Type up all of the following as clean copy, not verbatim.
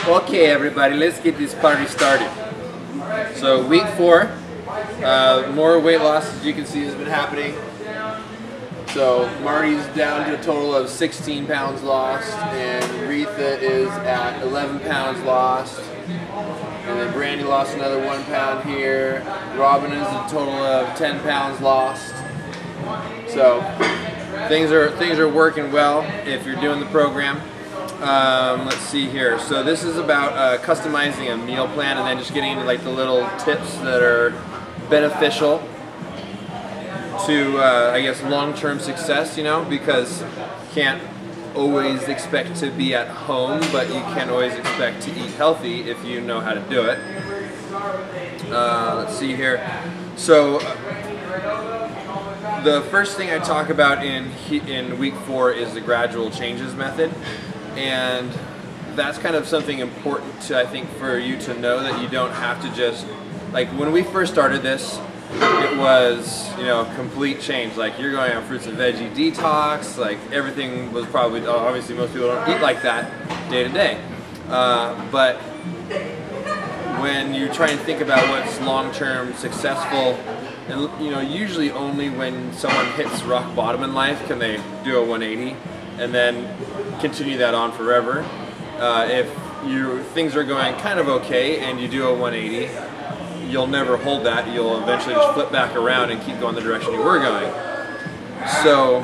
Okay, everybody, let's get this party started. So week 4, more weight loss, as you can see, has been happening. So Marty's down to a total of 16 pounds lost, and Retha is at 11 pounds lost, and then Brandy lost another 1 pound here. Robin is a total of 10 pounds lost. So things are working well if you're doing the program. Let's see here. So this is about customizing a meal plan and then just getting into like the little tips that are beneficial to, I guess, long-term success, you know, because you can't always expect to be at home, but you can always expect to eat healthy if you know how to do it. Let's see here. So the first thing I talk about in week 4 is the gradual changes method. And that's kind of something important to, I think, for you to know, that you don't have to just, like when we first started this, it was, you know, complete change. Like you're going on fruits and veggie detox, like everything was probably, obviously most people don't eat like that day to day. But when you try and think about what's long-term successful, and you know, usually only when someone hits rock bottom in life can they do a 180 and then continue that on forever. If things are going kind of okay and you do a 180, you'll never hold that. You'll eventually just flip back around and keep going the direction you were going. So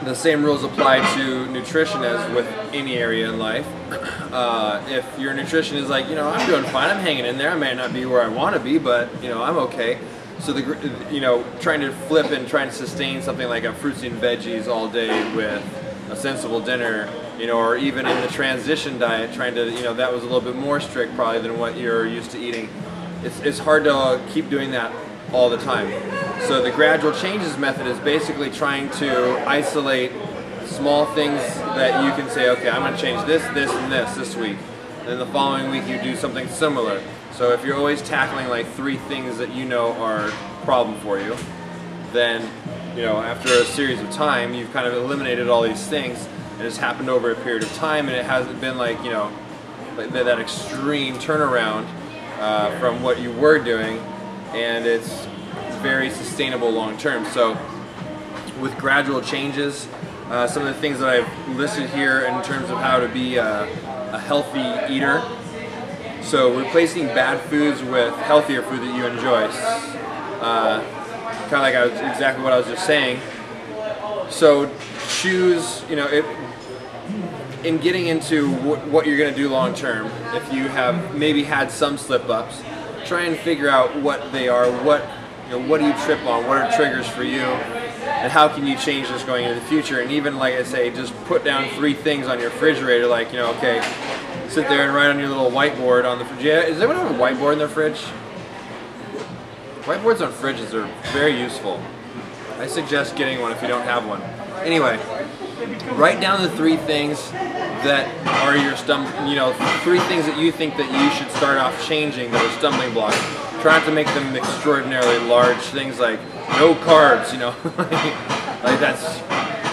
the same rules apply to nutrition as with any area in life. If your nutrition is like, you know, I'm doing fine, I'm hanging in there, I may not be where I want to be, but you know, I'm okay. So you know, trying to flip and trying to sustain something like a fruits and veggies all day with a sensible dinner, you know, or even in the transition diet, trying to, you know, that was a little bit more strict probably than what you're used to eating. It's hard to keep doing that all the time. So the gradual changes method is basically trying to isolate small things that you can say, okay, I'm going to change this, this, and this week. And then the following week you do something similar. So if you're always tackling like 3 things that you know are a problem for you, then, you know, after a series of time, you've kind of eliminated all these things, and it's happened over a period of time, and it hasn't been like, you know, like that extreme turnaround from what you were doing, and it's very sustainable long term. So with gradual changes, some of the things that I've listed here in terms of how to be a healthy eater. So replacing bad foods with healthier food that you enjoy. Kind of like exactly what I was just saying. So choose, you know, in getting into what you're going to do long term, if you have maybe had some slip-ups, try and figure out what they are, what do you trip on, what are triggers for you, and how can you change this going into the future. And even, like I say, just put down 3 things on your refrigerator, like, you know, okay, sit there and write on your little whiteboard on the fridge. Yeah, does anyone have a whiteboard in their fridge? Whiteboards on fridges are very useful. I suggest getting one if you don't have one. Anyway, write down the 3 things that are your 3 things that you think that you should start off changing that are stumbling blocks. Try not to make them extraordinarily large things like no carbs, you know, like that's,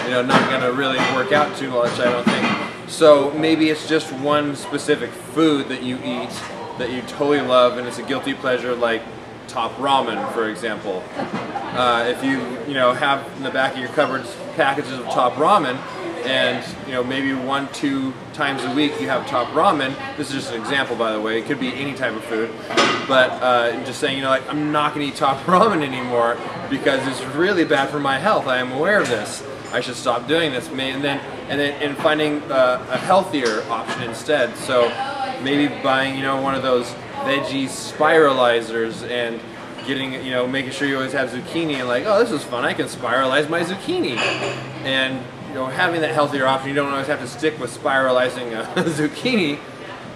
you know, not going to really work out too much, I don't think. So maybe it's just one specific food that you eat that you totally love and it's a guilty pleasure, like top ramen, for example. If you know, have in the back of your cupboards packages of top ramen, and you know, maybe 1-2 times a week you have top ramen. This is just an example, by the way. It could be any type of food, but just saying, you know, like, I'm not going to eat top ramen anymore because it's really bad for my health. I am aware of this. I should stop doing this. And then finding a healthier option instead. So maybe buying, you know, one of those veggie spiralizers and getting, you know, making sure you always have zucchini, and like, oh, this is fun, I can spiralize my zucchini. And you know, having that healthier option, you don't always have to stick with spiralizing a zucchini,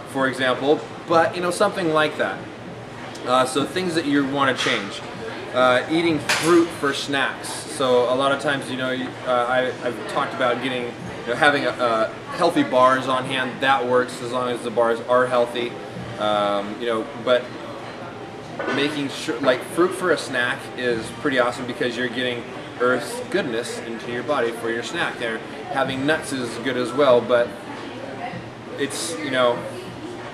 for example, but you know, something like that. So things that you want to change. Eating fruit for snacks. So a lot of times, you know, I've talked about getting, you know, having healthy bars on hand. That works as long as the bars are healthy. You know, but making sure, like, fruit for a snack is pretty awesome because you're getting Earth's goodness into your body for your snack. There, having nuts is good as well, but it's, you know,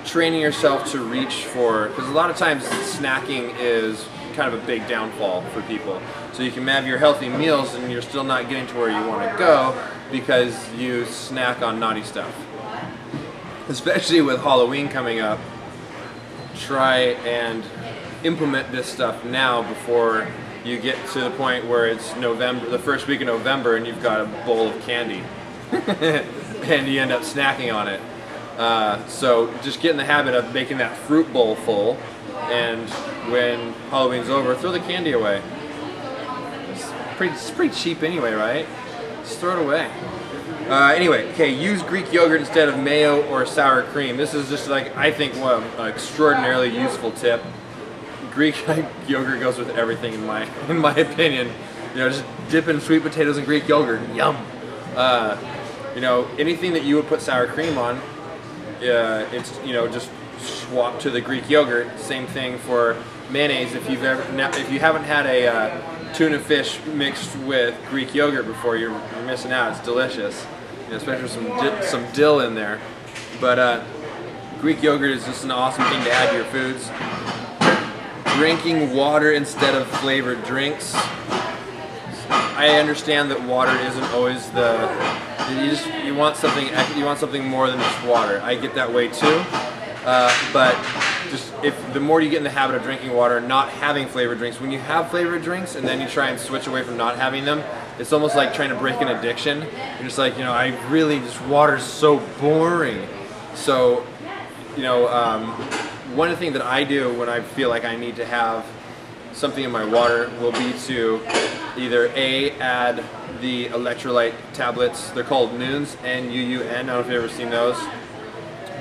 training yourself to reach for, because a lot of times snacking is kind of a big downfall for people. So you can have your healthy meals and you're still not getting to where you want to go because you snack on naughty stuff. Especially with Halloween coming up, try and implement this stuff now before you get to the point where it's November, the first week of November, and you've got a bowl of candy and you end up snacking on it. So just get in the habit of making that fruit bowl full, and when Halloween's over, throw the candy away. It's pretty cheap anyway, right? Just throw it away. Anyway, okay, use Greek yogurt instead of mayo or sour cream. This is just like, I think, an extraordinarily useful tip. Greek yogurt goes with everything in my opinion. You know, just dip in sweet potatoes and Greek yogurt. Yum. You know, anything that you would put sour cream on, it's, you know, just swap to the Greek yogurt. Same thing for mayonnaise. If you haven't had a tuna fish mixed with Greek yogurt before, you're missing out. It's delicious, you know, especially with some dill in there. But Greek yogurt is just an awesome thing to add to your foods. Drinking water instead of flavored drinks. I understand that water isn't always you want something more than just water. I get that way too. But just the more you get in the habit of drinking water, not having flavored drinks, when you have flavored drinks and then you try and switch away from not having them, it's almost like trying to break an addiction. You're just like, you know, I really, just water's so boring. So, you know, one of the things that I do when I feel like I need to have something in my water will be to either add the electrolyte tablets. They're called Nuun, N-U-U-N. I don't know if you've ever seen those.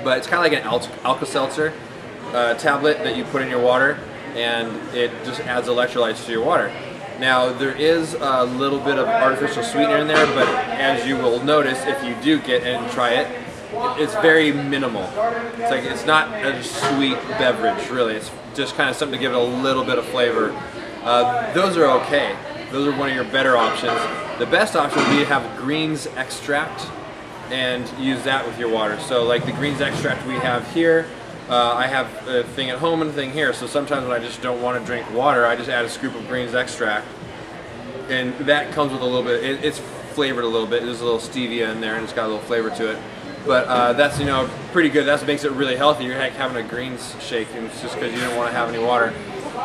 But it's kind of like an Alka-Seltzer tablet that you put in your water, and it just adds electrolytes to your water. Now, there is a little bit of artificial sweetener in there, but as you will notice if you do get it and try it, it's very minimal. It's like, it's not a sweet beverage, really. It's just kind of something to give it a little bit of flavor. Those are okay. Those are one of your better options. The best option would be to have greens extract and use that with your water. So like the greens extract we have here, I have a thing at home and a thing here, so sometimes when I just don't want to drink water, I just add a scoop of greens extract, and that comes with a little bit, it's flavored a little bit, there's a little stevia in there and it's got a little flavor to it. But that's, you know, pretty good. That's what makes it really healthy. You're having a greens shake, and it's just because you don't want to have any water.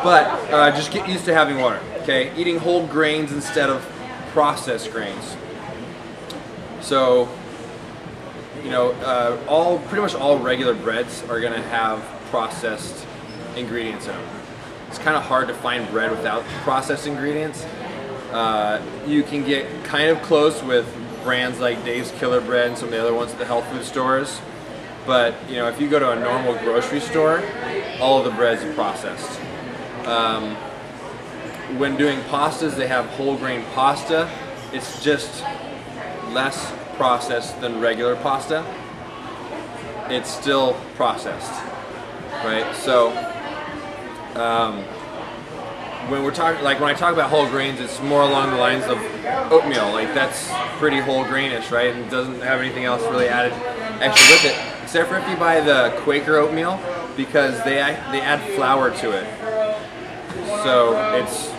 But just get used to having water, okay? Eating whole grains instead of processed grains. So, you know, pretty much all regular breads are going to have processed ingredients in them. It's kind of hard to find bread without processed ingredients. You can get kind of close with brands like Dave's Killer Bread and some of the other ones at the health food stores. But, you know, if you go to a normal grocery store, all of the breads are processed. When doing pastas, they have whole grain pasta. It's just less processed than regular pasta. It's still processed, right? So when we're talking, like when I talk about whole grains, it's more along the lines of oatmeal. Like that's pretty whole grainish, right? And doesn't have anything else really added extra with it, except for if you buy the Quaker oatmeal, because they add flour to it. So it's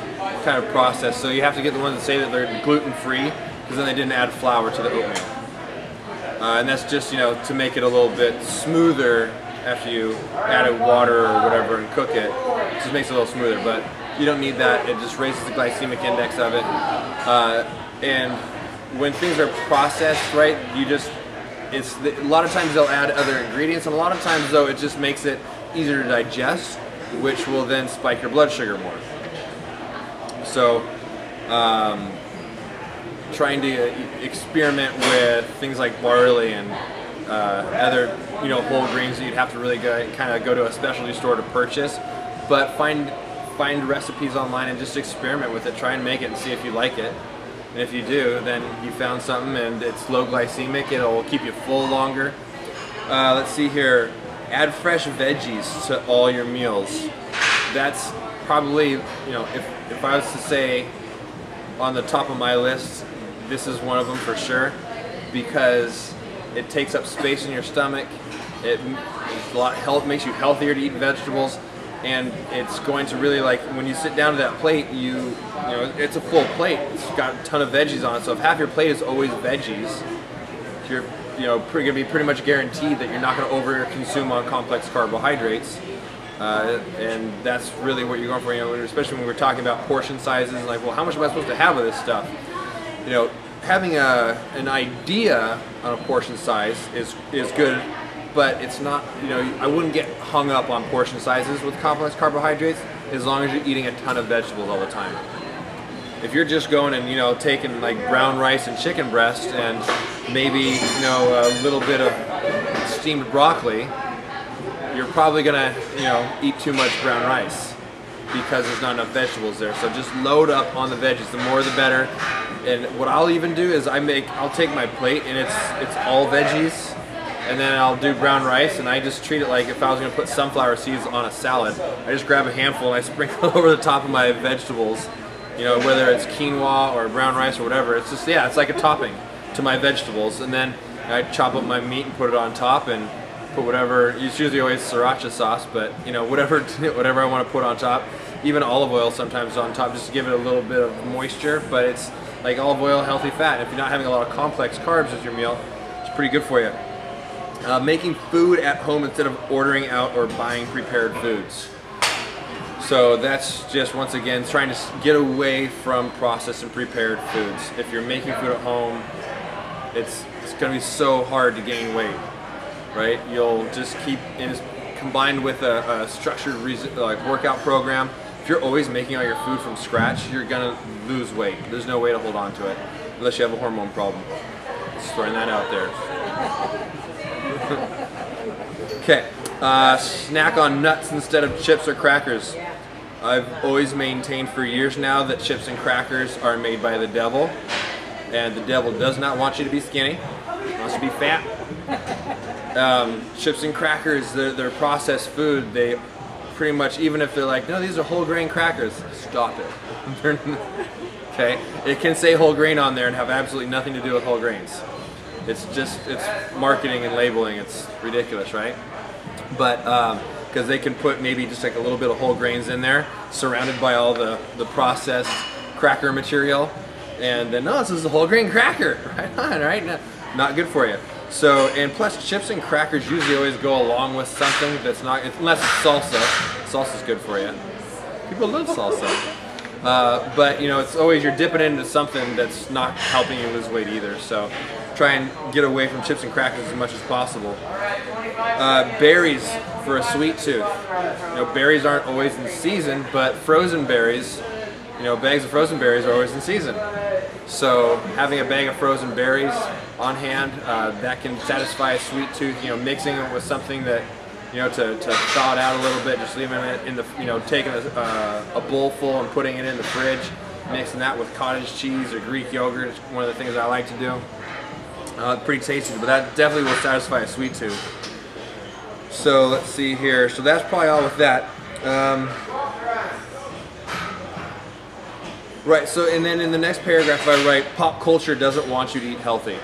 kind of processed. So you have to get the ones that say that they're gluten-free, because then they didn't add flour to the oatmeal. And that's just, you know, to make it a little bit smoother after you added water or whatever and cook it. It just makes it a little smoother, but you don't need that. It just raises the glycemic index of it. And when things are processed, right, a lot of times they'll add other ingredients, and a lot of times though it just makes it easier to digest, which will then spike your blood sugar more. So trying to experiment with things like barley and other, you know, whole grains that you'd have to really kind of go to a specialty store to purchase, but find recipes online and just experiment with it. Try and make it and see if you like it. And if you do, then you found something and it's low glycemic. It'll keep you full longer. Let's see here. Add fresh veggies to all your meals. That's probably, you know, if I was to say on the top of my list, this is one of them for sure, because it takes up space in your stomach. It is a lot makes you healthier to eat vegetables, and it's going to really, like, when you sit down to that plate, you know it's a full plate. It's got a ton of veggies on it. So if half your plate is always veggies, you're going to be pretty much guaranteed that you're not going to over consume on complex carbohydrates. And that's really what you're going for, especially when we're talking about portion sizes, and like, well, how much am I supposed to have of this stuff? Having an idea on a portion size is good, but it's not, I wouldn't get hung up on portion sizes with complex carbohydrates as long as you're eating a ton of vegetables all the time. If you're just going and, taking like brown rice and chicken breast and maybe, a little bit of steamed broccoli, you're probably gonna, eat too much brown rice because there's not enough vegetables there. So just load up on the veggies. The more the better. And what I'll even do is I'll take my plate and it's all veggies, and then I'll do brown rice, and I just treat it like if I was gonna put sunflower seeds on a salad. I just grab a handful and I sprinkle it over the top of my vegetables, whether it's quinoa or brown rice or whatever. It's just, it's like a topping to my vegetables, and then I chop up my meat and put it on top and put whatever, it's usually always sriracha sauce, but whatever I want to put on top. Even olive oil sometimes on top, just to give it a little bit of moisture, but it's like olive oil, healthy fat. If you're not having a lot of complex carbs with your meal, it's pretty good for you. Making food at home instead of ordering out or buying prepared foods. So that's just, once again, trying to get away from processed and prepared foods. If you're making food at home, it's going to be so hard to gain weight, right? You'll just keep, and it's combined with a structured workout program. If you're always making all your food from scratch, you're going to lose weight. There's no way to hold on to it unless you have a hormone problem. Just throwing that out there. Okay, snack on nuts instead of chips or crackers. I've always maintained for years now that chips and crackers are made by the devil, and the devil does not want you to be skinny. He wants you to be fat. Chips and crackers, they're processed food. They pretty much, even if they're like, no, these are whole grain crackers, stop it. Okay, it can say whole grain on there and have absolutely nothing to do with whole grains. It's marketing and labeling. It's ridiculous, right? But because they can put maybe just like a little bit of whole grains in there, surrounded by all the processed cracker material, and then, no, this is a whole grain cracker. Right on, right? No, not good for you. So, and plus chips and crackers usually always go along with something that's not, unless it's salsa. Salsa's good for you. People love salsa. But it's always, you're dipping into something that's not helping you lose weight either. So try and get away from chips and crackers as much as possible. Berries for a sweet tooth. Berries aren't always in season, but frozen berries, bags of frozen berries are always in season. So having a bag of frozen berries on hand, that can satisfy a sweet tooth. Mixing it with something that, to thaw it out a little bit, just leaving it in the, taking a bowl full and putting it in the fridge, mixing that with cottage cheese or Greek yogurt. It's one of the things I like to do. Pretty tasty, but that definitely will satisfy a sweet tooth. So let's see here. So that's probably all with that. Right, so and then in the next paragraph I write, pop culture doesn't want you to eat healthy.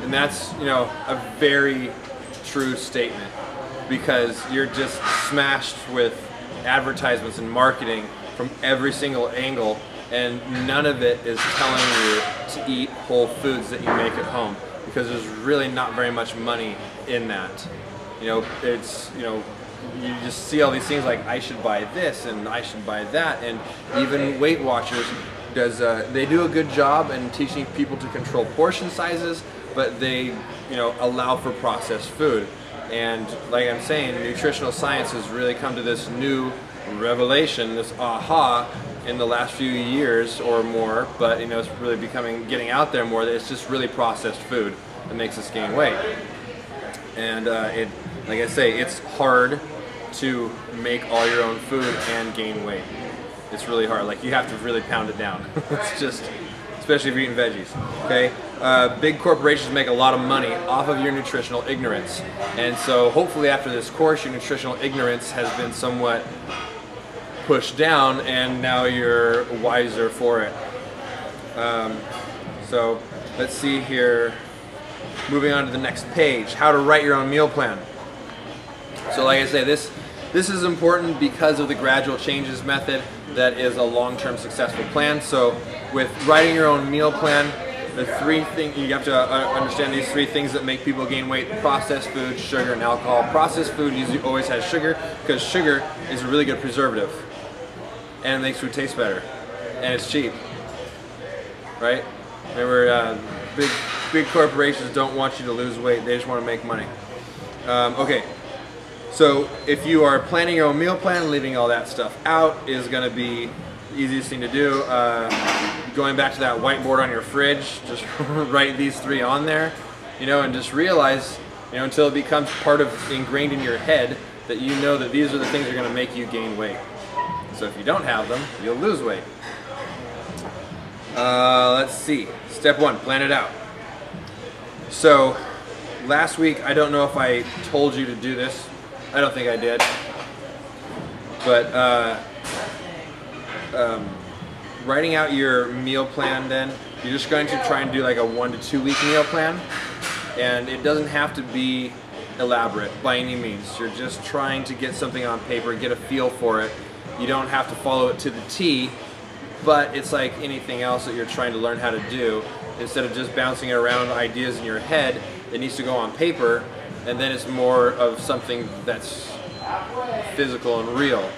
And that's, a very true statement, because you're just smashed with advertisements and marketing from every single angle, and none of it is telling you to eat whole foods that you make at home, because there's really not very much money in that. It's, you just see all these things like, I should buy this and I should buy that, and even Weight Watchers they do a good job in teaching people to control portion sizes, but they allow for processed food. And like I'm saying, nutritional science has really come to this new revelation, this aha, in the last few years or more, but it's really getting out there more, that it's just really processed food that makes us gain weight. And like I say, it's hard to make all your own food and gain weight. It's really hard. Like, you have to really pound it down. It's just, especially if you're eating veggies. Okay, big corporations make a lot of money off of your nutritional ignorance, and so hopefully after this course, your nutritional ignorance has been somewhat pushed down, and now you're wiser for it. So let's see here. moving on to the next page, how to write your own meal plan. So like I say, this is important because of the gradual changes method that is a long-term successful plan. So with writing your own meal plan, the three things, you have to understand these three things that make people gain weight: processed food, sugar, and alcohol. Processed food usually always has sugar because sugar is a really good preservative and it makes food taste better, and it's cheap, right? Remember, big corporations don't want you to lose weight, they just want to make money. Okay, so if you are planning your own meal plan, leaving all that stuff out is going to be the easiest thing to do. Going back to that whiteboard on your fridge, just write these three on there, and just realize, until it becomes part of ingrained in your head that you know that these are the things that are going to make you gain weight. So if you don't have them, you'll lose weight. Let's see. Step 1, plan it out. So last week, I don't know if I told you to do this. I don't think I did. But writing out your meal plan, then you're just going to try and do like a 1 to 2 week meal plan, and it doesn't have to be elaborate by any means. You're just trying to get something on paper, get a feel for it. You don't have to follow it to the T, but it's like anything else that you're trying to learn how to do. Instead of just bouncing around ideas in your head, it needs to go on paper, and then it's more of something that's physical and real.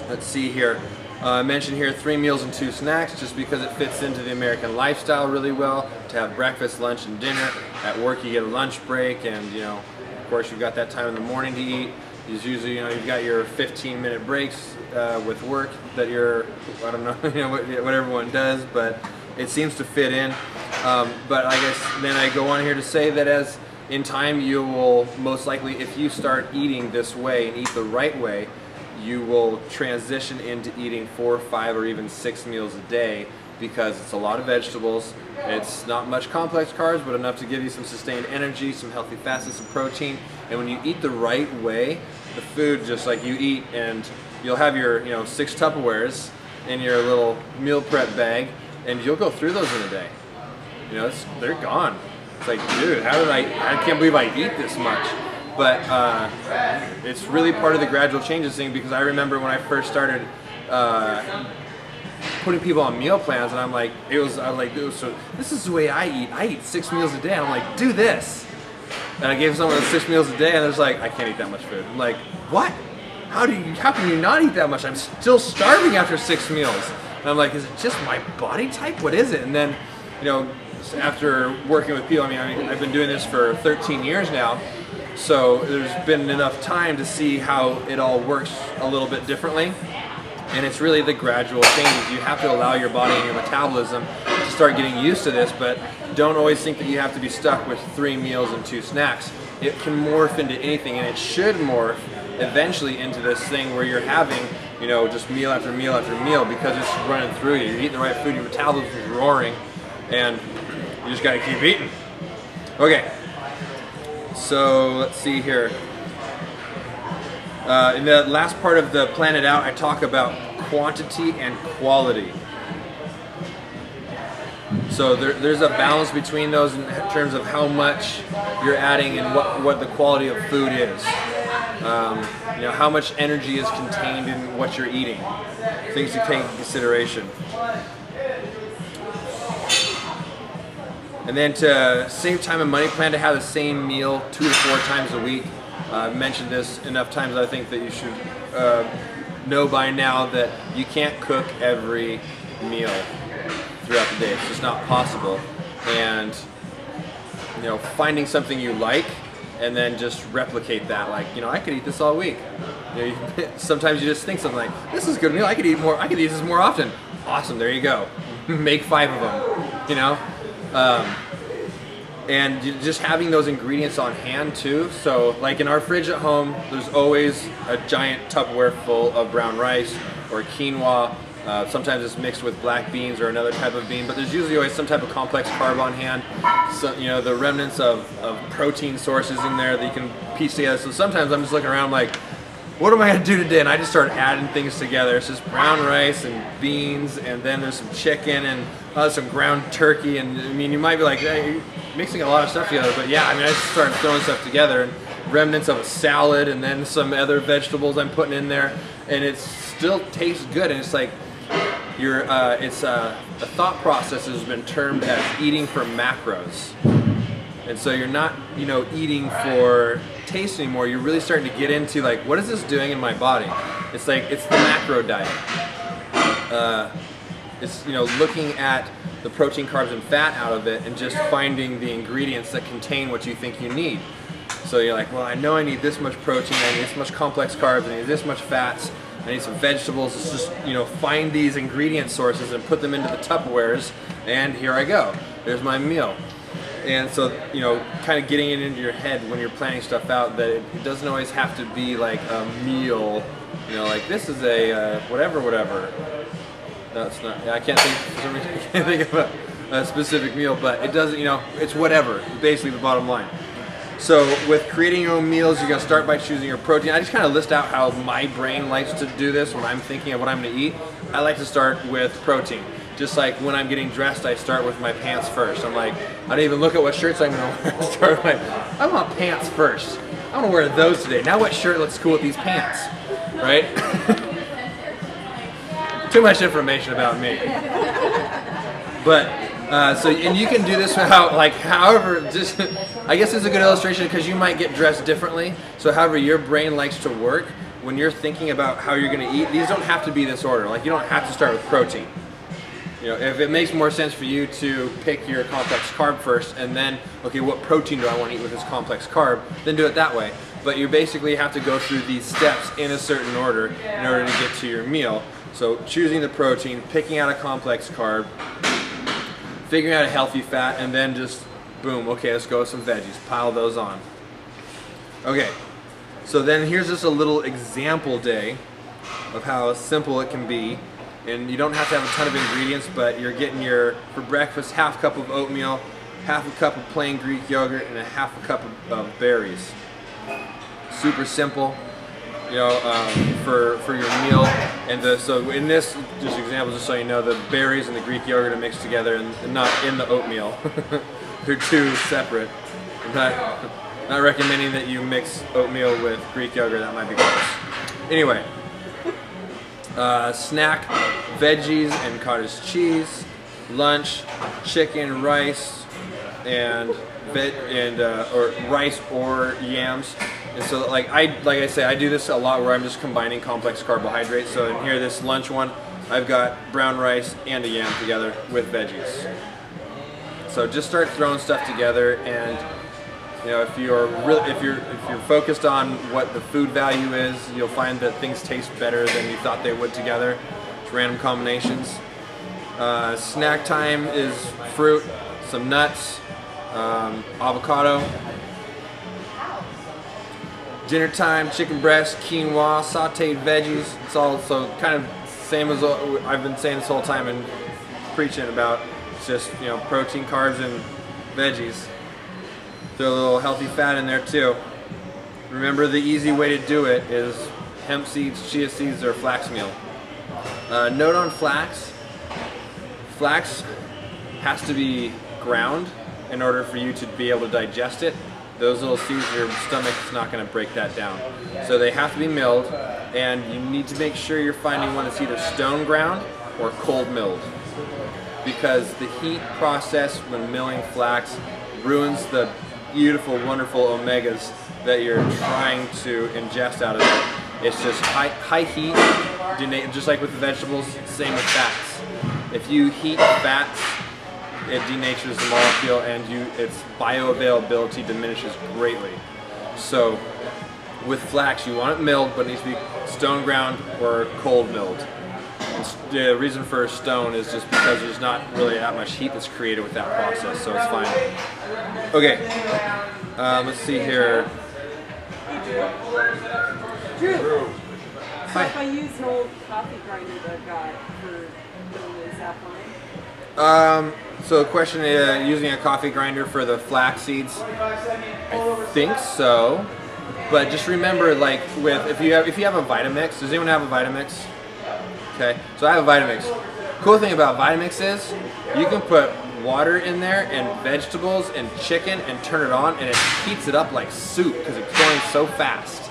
Let's see here. I mentioned here 3 meals and 2 snacks just because it fits into the American lifestyle really well, to have breakfast, lunch, and dinner. At work you get a lunch break, and of course you've got that time in the morning to eat. Usually, you've got your 15-minute breaks with work that I don't know, what everyone does, but it seems to fit in. But I guess then I go on here to say that as in time you will most likely, if you start eating this way and eat the right way, you will transition into eating 4, 5, or even 6 meals a day, because it's a lot of vegetables. It's not much complex carbs, but enough to give you some sustained energy, some healthy fats, and some protein. And when you eat the right way, the food, just like you eat, and you'll have your 6 Tupperwares in your little meal prep bag, and you'll go through those in a day. They're gone. It's like, dude, I can't believe I eat this much. But it's really part of the gradual changes thing, because I remember when I first started putting people on meal plans, and so this is the way I eat. I eat 6 meals a day. And I'm like, do this. And I gave someone 6 meals a day, and they're like, I can't eat that much food. I'm like, what? How can you not eat that much? I'm still starving after 6 meals. And I'm like, is it just my body type? What is it? And then, after working with people, I've been doing this for 13 years now. So there's been enough time to see how it all works a little bit differently. And it's really the gradual changes. You have to allow your body and your metabolism to start getting used to this, but don't always think that you have to be stuck with 3 meals and 2 snacks. It can morph into anything, and it should morph eventually into this thing where you're having, just meal after meal after meal, because it's running through you. You're eating the right food, your metabolism is roaring, and you just gotta keep eating. Okay. So let's see here. In the last part of the Plan It Out, I talk about quantity and quality. So there's a balance between those in terms of how much you're adding and what the quality of food is. How much energy is contained in what you're eating. Things to take into consideration. And then to save time and money, plan to have the same meal 2 to 4 times a week. I've mentioned this enough times. I think that you should know by now that you can't cook every meal throughout the day. It's just not possible. And finding something you like and then just replicate that. Like, I could eat this all week. Sometimes you just think something like, this is a good meal. I could eat more. I could eat this more often. Awesome. There you go. Make 5 of them. And just having those ingredients on hand too. So like in our fridge at home, there's always a giant Tupperware full of brown rice or quinoa. Sometimes it's mixed with black beans or another type of bean, but there's usually always some type of complex carb on hand. So, the remnants of protein sources in there that you can piece together. So sometimes I'm just looking around like, what am I going to do today? And I just start adding things together. It's just brown rice and beans, and then there's some chicken and some ground turkey, and I mean, you might be like, hey, you're mixing a lot of stuff together, but yeah, I mean, I just started throwing stuff together, and remnants of a salad, and then some other vegetables I'm putting in there, and it still tastes good, and it's like, the thought process has been termed as eating for macros. And so you're not, you know, eating for taste anymore. You're really starting to get into like, what is this doing in my body? It's like, it's the macro diet. It's, you know, looking at the protein, carbs, and fat out of it and just finding the ingredients that contain what you think you need. So you're like, well, I know I need this much protein, I need this much complex carbs, I need this much fats, I need some vegetables. It's just, you know, find these ingredient sources and put them into the Tupperwares, and here I go. There's my meal. And so, you know, kind of getting it into your head when you're planning stuff out, that it doesn't always have to be like a meal, you know, like this is a whatever. No, it's not. Yeah, I can't think, for some reason, I can't think of a specific meal, but it doesn't, you know, it's whatever, basically the bottom line. So with creating your own meals, you're going to start by choosing your protein. I just kind of list out how my brain likes to do this when I'm thinking of what I'm going to eat. I like to start with protein. Just like when I'm getting dressed, I start with my pants first. I'm like, I don't even look at what shirts I'm going to wear. I start with I want pants first. I want to wear those today. Now what shirt looks cool with these pants, right? Too much information about me. But and you can do this without, like, however, just, I guess it's a good illustration because you might get dressed differently. So however your brain likes to work, when you're thinking about how you're going to eat, these don't have to be this order. Like, you don't have to start with protein. You know, if it makes more sense for you to pick your complex carb first and then, okay, what protein do I want to eat with this complex carb, then do it that way. But you basically have to go through these steps in a certain order in order to get to your meal. So choosing the protein, picking out a complex carb, figuring out a healthy fat, and then just boom, okay, let's go with some veggies, pile those on. Okay, so then here's just a little example day of how simple it can be. And you don't have to have a ton of ingredients, but you're getting for breakfast, half cup of oatmeal, half a cup of plain Greek yogurt, and a half a cup of berries. Super simple, you know, for your meal. And so in this just example, just so you know, the berries and the Greek yogurt are mixed together and not in the oatmeal. They're two separate. I'm not recommending that you mix oatmeal with Greek yogurt. That might be gross. Anyway. Snack, veggies and cottage cheese. Lunch, chicken, rice, and or rice or yams. And so, like I say, I do this a lot where I'm just combining complex carbohydrates. So in here, this lunch one, I've got brown rice and a yam together with veggies. So just start throwing stuff together, and you know, if you're focused on what the food value is, you'll find that things taste better than you thought they would together. It's random combinations. Snack time is fruit, some nuts, avocado. Dinner time, chicken breast, quinoa, sauteed veggies. It's all so kind of same as I've been saying this whole time and preaching about. It's just, you know, protein, carbs, and veggies. Throw a little healthy fat in there too. Remember, the easy way to do it is hemp seeds, chia seeds, or flax meal. Note on flax. Flax has to be ground in order for you to be able to digest it. Those little seeds, your stomach's not going to break that down. So they have to be milled, and you need to make sure you're finding one that's either stone ground or cold milled. Because the heat process when milling flax ruins the beautiful, wonderful omegas that you're trying to ingest out of it. It's just high heat, just like with the vegetables, same with fats. If you heat fats, it denatures the molecule and its bioavailability diminishes greatly. So with flax, you want it milled, but it needs to be stone ground or cold milled. And the reason for stone is just because there's not really that much heat that's created with that process, so it's fine. Okay, let's see here. Drew, so if I use an old coffee grinder that I've got for is that fine? So the question is, using a coffee grinder for the flax seeds, I think so. But just remember, like if you have a Vitamix, does anyone have a Vitamix? Okay, so I have a Vitamix. Cool thing about Vitamix is you can put water in there and vegetables and chicken and turn it on, and it heats it up like soup because it's going so fast.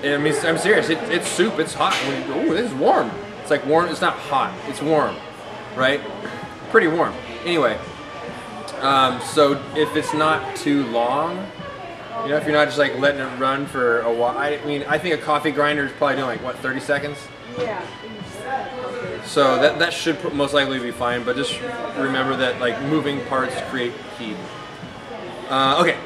And I mean, I'm serious. It's soup. It's hot. Oh, this is warm. It's like warm. It's not hot. It's warm, right? Pretty warm. Anyway, so if it's not too long, you know, if you're not just like letting it run for a while, I mean, I think a coffee grinder is probably doing like what, 30 seconds? Yeah. So that should most likely be fine, but just remember that like moving parts create heat. Okay.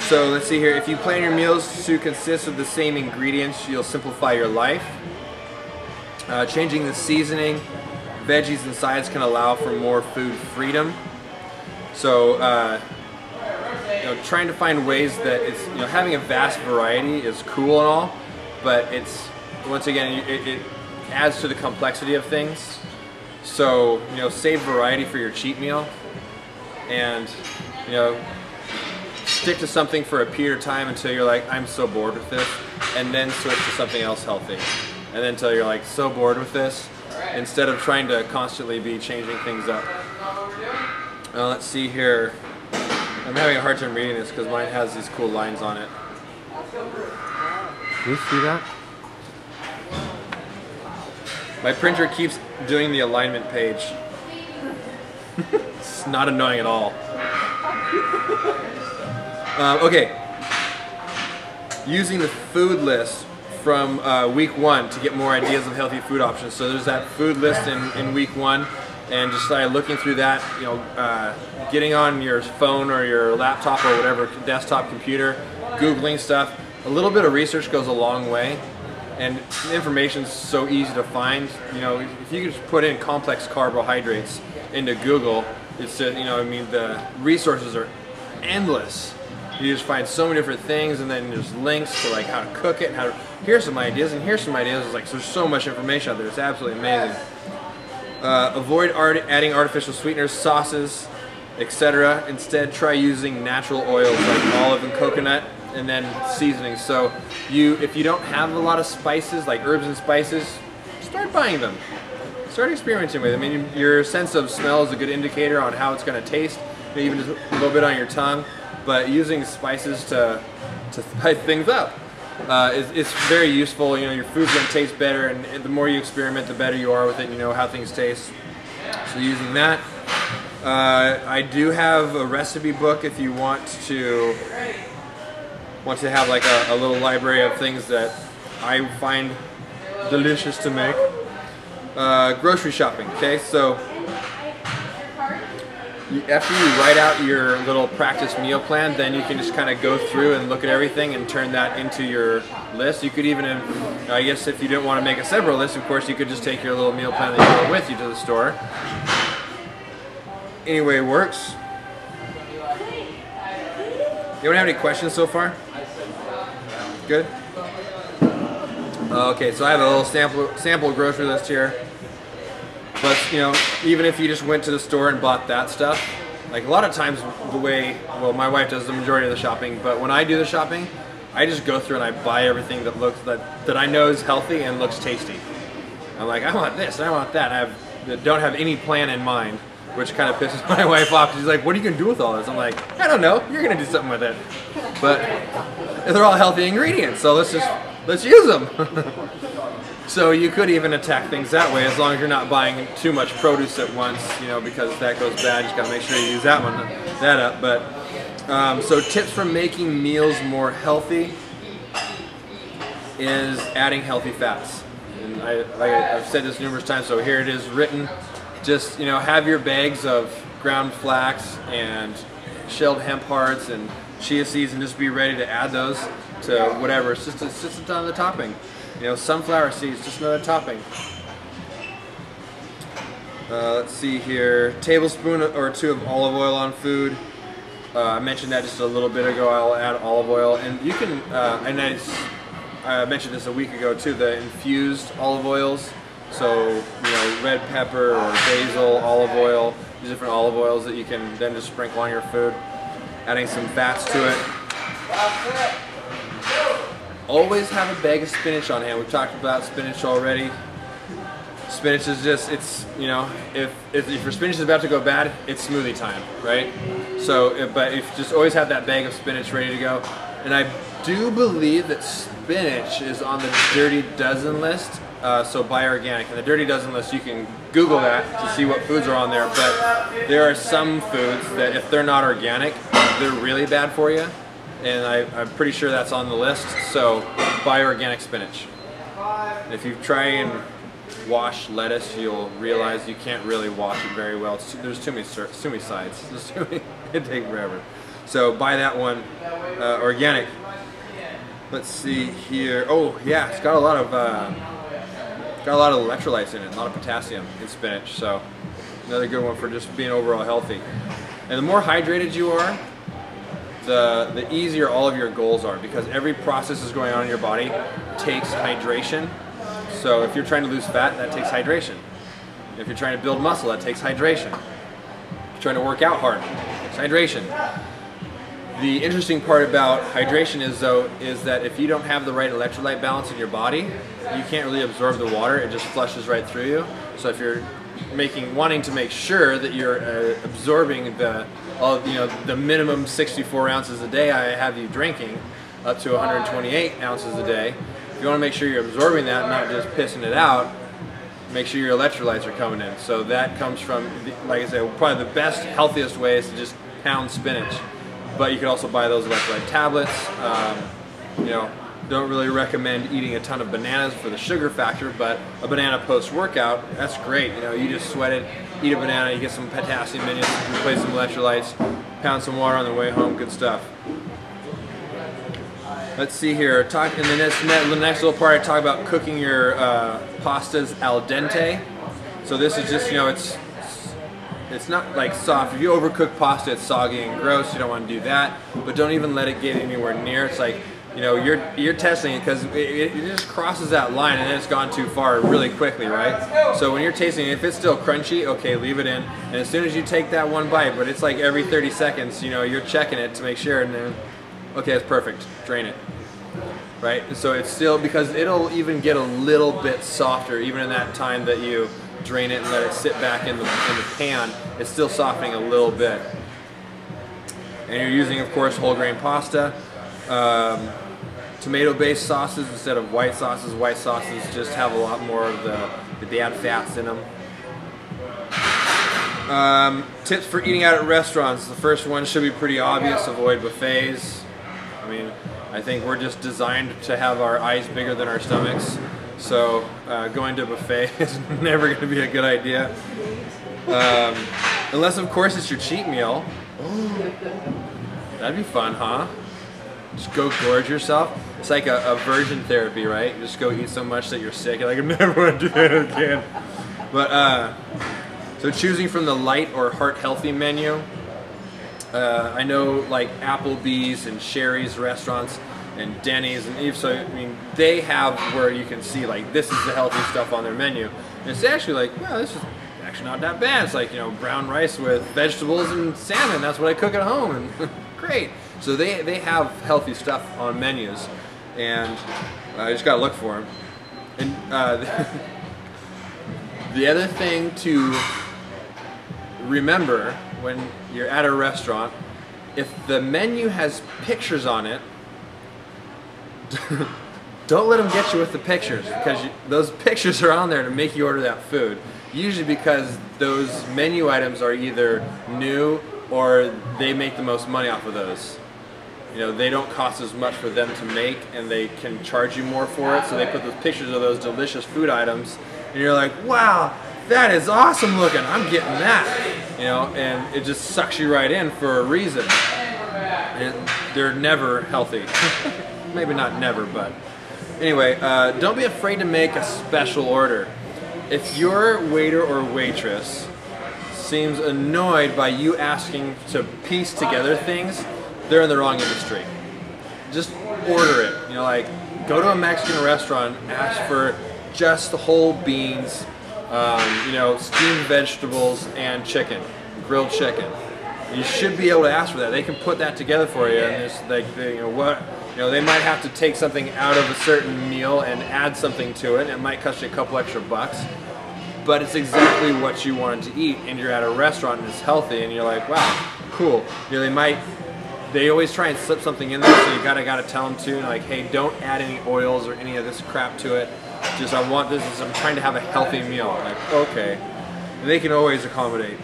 So let's see here. If you plan your meals to consist of the same ingredients, you'll simplify your life. Changing the seasoning, veggies and sides can allow for more food freedom. So you know, trying to find ways that it's, you know, having a vast variety is cool and all, but it's, once again, it adds to the complexity of things. So, you know, save variety for your cheat meal, and, you know, stick to something for a period of time until you're like, I'm so bored with this, and then switch to something else healthy. And then until you're like so bored with this, instead of trying to constantly be changing things up. Let's see here. I'm having a hard time reading this because mine has these cool lines on it. Can you see that? My printer keeps doing the alignment page. It's not annoying at all. Okay. Using the food list from week 1 to get more ideas of healthy food options. So there's that food list in week 1, and just looking through that, you know, getting on your phone or your laptop or whatever, desktop computer, Googling stuff. A little bit of research goes a long way, and the information's so easy to find. You know, if you just put in complex carbohydrates into Google, it's, you know, I mean, the resources are endless. You just find so many different things, and then there's links to like how to cook it, and how to, here's some ideas, and here's some ideas. It's like, there's so much information out there. It's absolutely amazing. Avoid adding artificial sweeteners, sauces, etc. Instead, try using natural oils like olive and coconut, and then seasonings. So if you don't have a lot of spices, like herbs and spices, start buying them. Start experimenting with them. I mean, your sense of smell is a good indicator on how it's going to taste, maybe even just a little bit on your tongue. But using spices to spice things up is very useful. You know, your food's going to taste better, and the more you experiment, the better you are with it. You know how things taste. So using that. I do have a recipe book if you want to have like a little library of things that I find delicious to make. Grocery shopping. Okay, so after you write out your little practice meal plan, then you can just kind of go through and look at everything and turn that into your list. You could even, I guess if you didn't want to make a separate list, of course, you could just take your little meal plan that you brought with you to the store. Anyway, it works. Anyone have any questions so far? Good? Okay, so I have a little sample grocery list here. But, you know, even if you just went to the store and bought that stuff, like a lot of times the way, well, my wife does the majority of the shopping, but when I do the shopping, I just go through and I buy everything that looks, that I know is healthy and looks tasty. I'm like, I want this, I want that. I don't have any plan in mind, which kind of pisses my wife off. She's like, what are you going to do with all this? I'm like, I don't know, you're going to do something with it. But they're all healthy ingredients, so let's use them. So you could even attack things that way, as long as you're not buying too much produce at once, you know, because if that goes bad, you just gotta make sure you use that up. But so tips for making meals more healthy is adding healthy fats. And I've said this numerous times, so here it is written. Just, you know, have your bags of ground flax and shelled hemp hearts and chia seeds, and just be ready to add those to whatever. It's just another topping. You know, sunflower seeds, just another topping. Let's see here. Tablespoon or 2 of olive oil on food. I mentioned that just a little bit ago. I'll add olive oil, and you can. And I mentioned this a week ago too. The infused olive oils. So, you know, red pepper or basil, olive oil. These different olive oils that you can then just sprinkle on your food. Adding some fats to it. Always have a bag of spinach on hand. We've talked about spinach already. Spinach is just, it's, you know, if your spinach is about to go bad, it's smoothie time, right? So, but if you just always have that bag of spinach ready to go. And I do believe that spinach is on the Dirty Dozen list, so buy organic. And the Dirty Dozen list, you can Google that to see what foods are on there, but there are some foods that if they're not organic, they're really bad for you. And I'm pretty sure that's on the list, so buy organic spinach. If you try and wash lettuce, you'll realize you can't really wash it very well. There's too many sides. It'd take forever. So buy that one, organic. Let's see here. Oh yeah, it's got a lot of electrolytes in it, a lot of potassium in spinach. So another good one for just being overall healthy. And the more hydrated you are, the easier all of your goals are, because every process is going on in your body takes hydration. So if you're trying to lose fat, that takes hydration. If you're trying to build muscle, that takes hydration. If you're trying to work out hard, it takes hydration. The interesting part about hydration is that if you don't have the right electrolyte balance in your body, you can't really absorb the water. It just flushes right through you. So if you're wanting to make sure that you're absorbing the minimum 64 ounces a day I have you drinking, up to 128 ounces a day. If you want to make sure you're absorbing that and not just pissing it out, make sure your electrolytes are coming in. So that comes from, like I said, probably the best, healthiest way is to just pound spinach. But you can also buy those electrolyte tablets. You know, don't really recommend eating a ton of bananas for the sugar factor, but a banana post-workout, that's great. You know, you just sweat it, eat a banana, you get some potassium in it, replace some electrolytes, pound some water on the way home, good stuff. Let's see here, in the next little part I talk about cooking your pastas al dente. So this is just, you know, it's not like soft. If you overcook pasta, it's soggy and gross. You don't want to do that. But don't even let it get anywhere near. It's like, you know, you're testing it because it just crosses that line and then it's gone too far really quickly, right? So when you're tasting it, if it's still crunchy, okay, leave it in. And as soon as you take that one bite, but it's like every 30 seconds, you know, you're checking it to make sure, and then, okay, it's perfect. Drain it. Right? So it's still, because it'll even get a little bit softer even in that time that you drain it and let it sit back in the pan, it's still softening a little bit. And you're using, of course, whole grain pasta. Tomato-based sauces instead of white sauces. White sauces just have a lot more of the bad fats in them. Tips for eating out at restaurants. The first one should be pretty obvious. Avoid buffets. I mean, I think we're just designed to have our eyes bigger than our stomachs. So going to a buffet is never going to be a good idea. Unless, of course, it's your cheat meal. Oh, that'd be fun, huh? Just go gorge yourself. It's like a aversion therapy, right? You just go eat so much that you're sick. You're like, I never want to do that again. But so choosing from the light or heart healthy menu. I know like Applebee's and Sherry's restaurants and Denny's and Eve, so I mean they have where you can see like this is the healthy stuff on their menu. And it's actually like, well, this is actually not that bad. It's like, you know, brown rice with vegetables and salmon. That's what I cook at home, and great. So they have healthy stuff on menus, and I just gotta look for them. And the other thing to remember when you're at a restaurant, if the menu has pictures on it, don't let them get you with the pictures, because those pictures are on there to make you order that food. Usually because those menu items are either new or they make the most money off of those. You know, they don't cost as much for them to make and they can charge you more for it, so they put those pictures of those delicious food items and you're like, wow, that is awesome looking, I'm getting that. You know, and it just sucks you right in for a reason. And they're never healthy. Maybe not never, but anyway, don't be afraid to make a special order. If your waiter or waitress seems annoyed by you asking to piece together things, they're in the wrong industry. Just order it. You know, like go to a Mexican restaurant, ask for just the whole beans, you know, steamed vegetables and chicken, grilled chicken. You should be able to ask for that. They can put that together for you, and it's like, you know what, you know, they might have to take something out of a certain meal and add something to it. It might cost you a couple extra bucks, but it's exactly what you wanted to eat, and you're at a restaurant and it's healthy, and you're like, wow, cool. You know, they always try and slip something in there, so you gotta tell them to, like, hey, don't add any oils or any of this crap to it. Just, I want this, I'm trying to have a healthy meal. Like, okay. And they can always accommodate.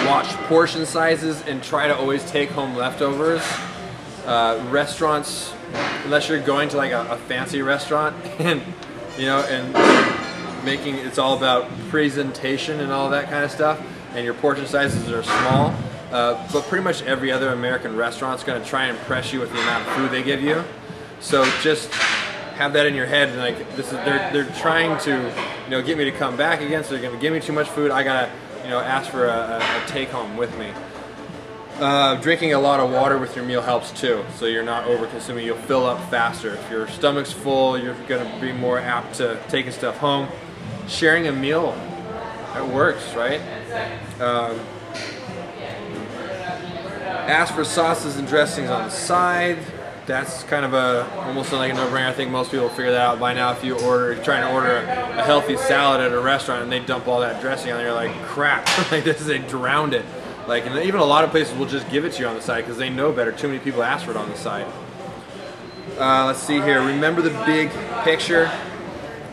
Watch portion sizes and try to always take home leftovers. Restaurants, unless you're going to like a fancy restaurant, and you know, and it's all about presentation and all that kind of stuff, and your portion sizes are small. But pretty much every other American restaurant's going to try and impress you with the amount of food they give you. So just have that in your head, and like they're trying to, you know, get me to come back again. So they're going to give me too much food. I gotta, you know, ask for a take home with me. Drinking a lot of water with your meal helps too, so you're not over consuming. You'll fill up faster. If your stomach's full, you're going to be more apt to taking stuff home. Sharing a meal, it works, right? Ask for sauces and dressings on the side. That's kind of almost like a no-brainer. I think most people figure that out by now. If you're trying to order a healthy salad at a restaurant and they dump all that dressing on, you're like, crap! Like this, they drowned it. Like, and even a lot of places will just give it to you on the side because they know better. Too many people ask for it on the side. Let's see here. Remember the big picture.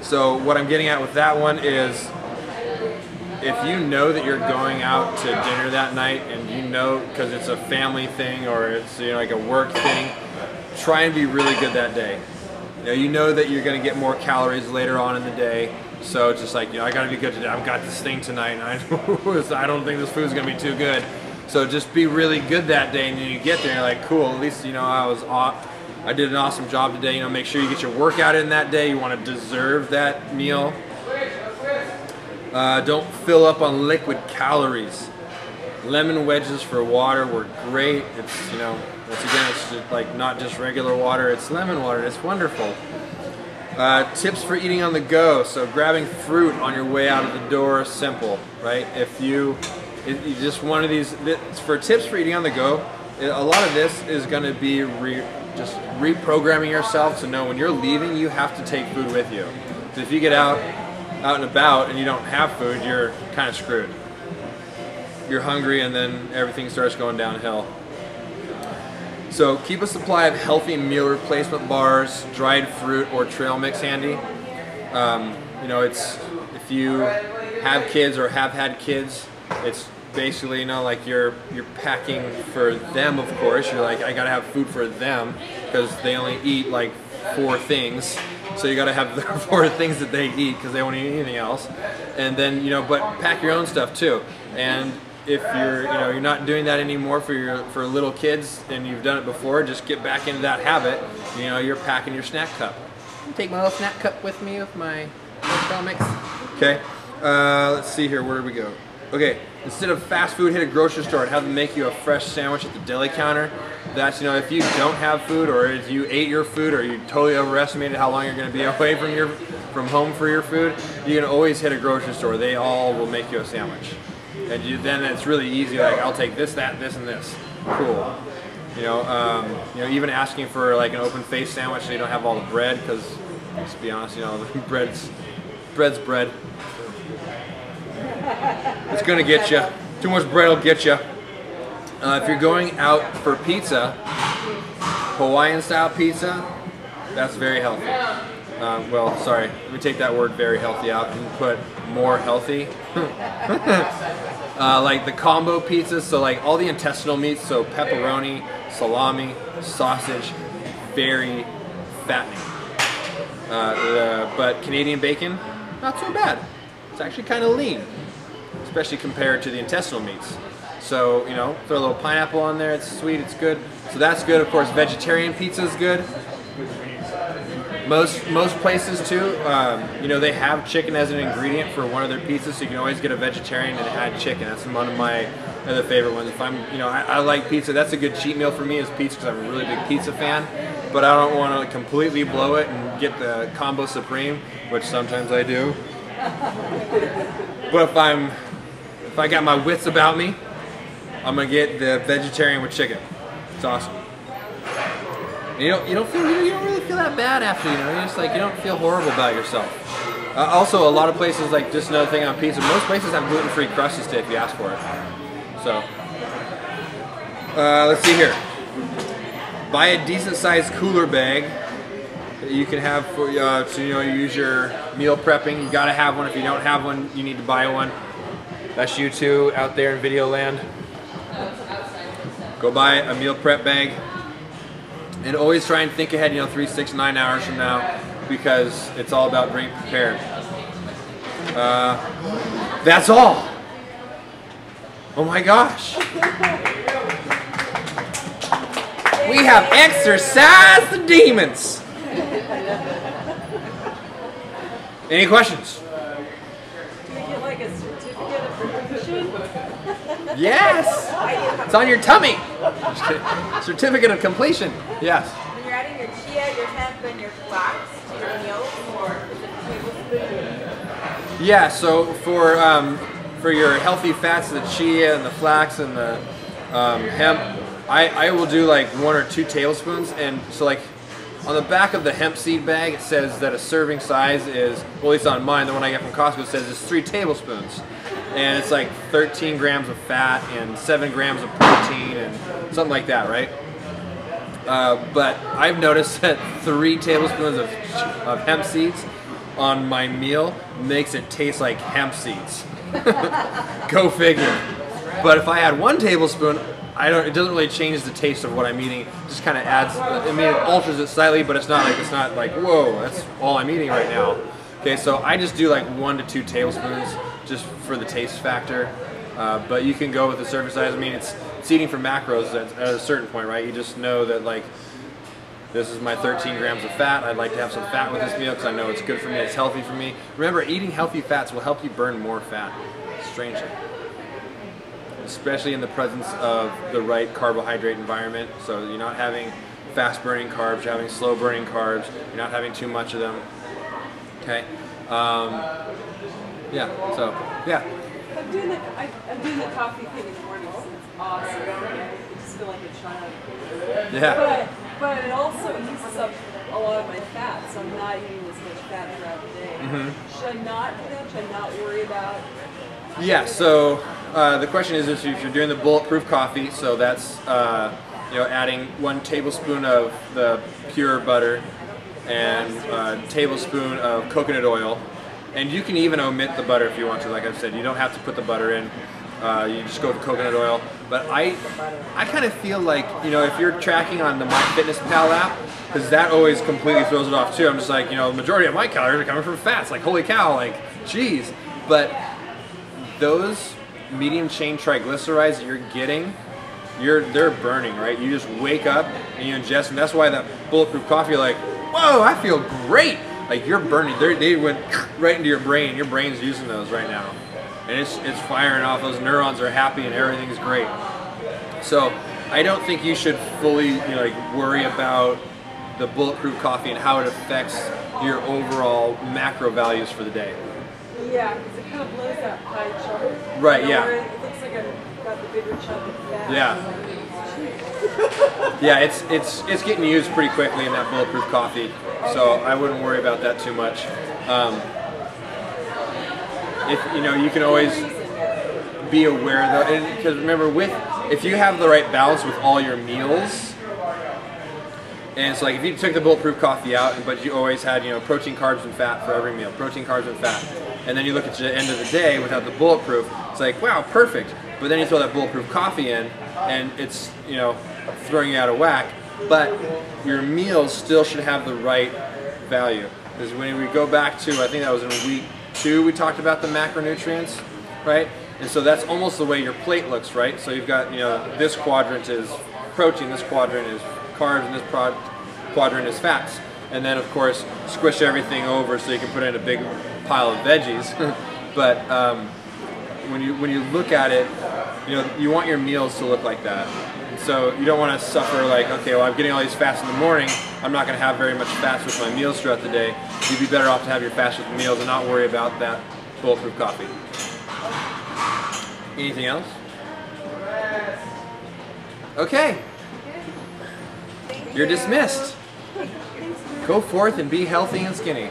So what I'm getting at with that one is, if you know that you're going out to dinner that night, and you know because it's a family thing or it's, you know, like a work thing, try and be really good that day. You know that you're going to get more calories later on in the day. So it's just like, you know, I got to be good today. I've got this thing tonight, and I don't think this food's going to be too good. So just be really good that day, and then you get there and you're like, cool, at least, you know, I did an awesome job today. You know, make sure you get your workout in that day. You want to deserve that meal. Don't fill up on liquid calories. Lemon wedges for water were great. It's, you know, once again, it's just like not just regular water, it's lemon water. It's wonderful. Tips for eating on the go. So grabbing fruit on your way out of the door, simple, right? If you just one of these, for tips for eating on the go, a lot of this is going to be just reprogramming yourself to know when you're leaving, you have to take food with you. So if you get out and about and you don't have food, you're kind of screwed. You're hungry, and then everything starts going downhill. So keep a supply of healthy meal replacement bars, dried fruit, or trail mix handy. You know, it's, if you have kids or have had kids, it's basically, you know, like you're packing for them, of course. You're like, I gotta have food for them because they only eat like 4 things. So you gotta have the 4 things that they eat because they won't eat anything else. And then, you know, but pack your own stuff too. And if you're not doing that anymore for little kids, and you've done it before, just get back into that habit. You know, you're packing your snack cup. Take my little snack cup with me with my trail mix. Okay. Let's see here. Where do we go? Okay. Instead of fast food, hit a grocery store and have them make you a fresh sandwich at the deli counter. That's, you know, if you don't have food, or if you ate your food, or you totally overestimated how long you're going to be away from home for your food, you can always hit a grocery store. They all will make you a sandwich. And then it's really easy, like, I'll take this, that, this, and this. Cool. You know, even asking for like an open face sandwich so you don't have all the bread, because let's be honest, you know, bread's bread. It's gonna get you. Too much bread will get you. If you're going out for pizza, Hawaiian style pizza, that's very healthy. Well, sorry, let me take that word very healthy out and put more healthy. Like the combo pizzas, so like all the intestinal meats, so pepperoni, salami, sausage, very fattening. But Canadian bacon, not so bad. It's actually kind of lean, especially compared to the intestinal meats. So, you know, throw a little pineapple on there, it's sweet, it's good. So that's good. Of course, vegetarian pizza is good. Most places too, you know, they have chicken as an ingredient for one of their pizzas, so you can always get a vegetarian and add chicken. That's one of my other favorite ones. If I'm, you know, I like pizza. That's a good cheat meal for me, is pizza, because I'm a really big pizza fan. But I don't want to completely blow it and get the combo supreme, which sometimes I do. But if I got my wits about me, I'm gonna get the vegetarian with chicken. It's awesome. And you don't really feel that bad after, you know. You don't feel horrible about yourself. Also, a lot of places, like just another thing on pizza, most places have gluten-free crusts today if you ask for it. So, let's see here. Buy a decent-sized cooler bag that you can have for so you use your meal prepping. You gotta have one. If you don't have one, you need to buy one. That's you two out there in video land. Go buy a meal prep bag, and always try and think ahead. 3, 6, 9 hours from now, because it's all about being prepared. That's all. Oh my gosh. We have exorcised the demons. Any questions? Do we get like a certificate of completion? Yes. It's on your tummy. Certificate of completion. Yes. When you're adding your chia, your hemp, and your flax to your meals, is it a tablespoon? Yeah. So for your healthy fats, the chia and the flax and the hemp, I will do like 1 or 2 tablespoons. And so like on the back of the hemp seed bag, it says that a serving size is, well, at least on mine, the one I get from Costco, it says it's 3 tablespoons. And it's like 13 grams of fat and 7 grams of protein and something like that, right? But I've noticed that 3 tablespoons of hemp seeds on my meal makes it taste like hemp seeds. Go figure. But if I add 1 tablespoon, it doesn't really change the taste of what I'm eating. It just kind of adds. I mean, it alters it slightly, but it's not like whoa, that's all I'm eating right now. Okay, so I just do like 1 to 2 tablespoons just for the taste factor. But you can go with the serving size. I mean, it's eating for macros at a certain point, right? You just know that like this is my 13 grams of fat. I'd like to have some fat with this meal because I know it's good for me. It's healthy for me. Remember, eating healthy fats will help you burn more fat. Strangely. Especially in the presence of the right carbohydrate environment. So you're not having fast burning carbs, you're having slow burning carbs, you're not having too much of them. Okay? Yeah, so, yeah. I'm doing the coffee thing in the morning, so it's awesome. I just feel like it's shine. Yeah. But it also uses up a lot of my fat, so I'm not eating as much fat throughout the day. Mm-hmm. Should I not do that? Should I not worry about? Yeah, so the question is if you're doing the bulletproof coffee, so that's adding 1 tablespoon of the pure butter and a tablespoon of coconut oil, and you can even omit the butter if you want to. Like I've said, you don't have to put the butter in. You just go with coconut oil. But I kind of feel like if you're tracking on the MyFitnessPal app, because that always completely throws it off too. I'm just like the majority of my calories are coming from fats. Like holy cow, like geez, but those medium chain triglycerides that you're getting, they're burning, right? You just wake up and you ingest, and that's why that bulletproof coffee, you're like, whoa, I feel great. Like you're burning. They went right into your brain. Your brain's using those right now, and it's firing off. Those neurons are happy and everything's great. So I don't think you should fully worry about the bulletproof coffee and how it affects your overall macro values for the day. Yeah, because it kind of blows that pie chart. Right, yeah. It looks like I've got the bigger chunk of fat. Yeah. Yeah, it's getting used pretty quickly in that bulletproof coffee, so I wouldn't worry about that too much. If you can always be aware though, because remember, if you have the right balance with all your meals. And it's like if you took the bulletproof coffee out, but you always had protein, carbs, and fat for every meal, protein, carbs, and fat, and then you look at the end of the day without the bulletproof, it's like wow, perfect. But then you throw that bulletproof coffee in, and it's throwing you out of whack. But your meals still should have the right value. Because when we go back to, I think that was in week 2, we talked about the macronutrients, right? And so that's almost the way your plate looks, right? So you've got this quadrant is protein, this quadrant is carbs, and this quadrant is fats, and then of course squish everything over so you can put in a big pile of veggies. But when you look at it, you want your meals to look like that. And so you don't want to suffer like, okay, well I'm getting all these fats in the morning, I'm not going to have very much fats with my meals throughout the day. You'd be better off to have your fats with meals and not worry about that bulletproof coffee. Anything else? Okay. You're dismissed. Go forth and be healthy and skinny.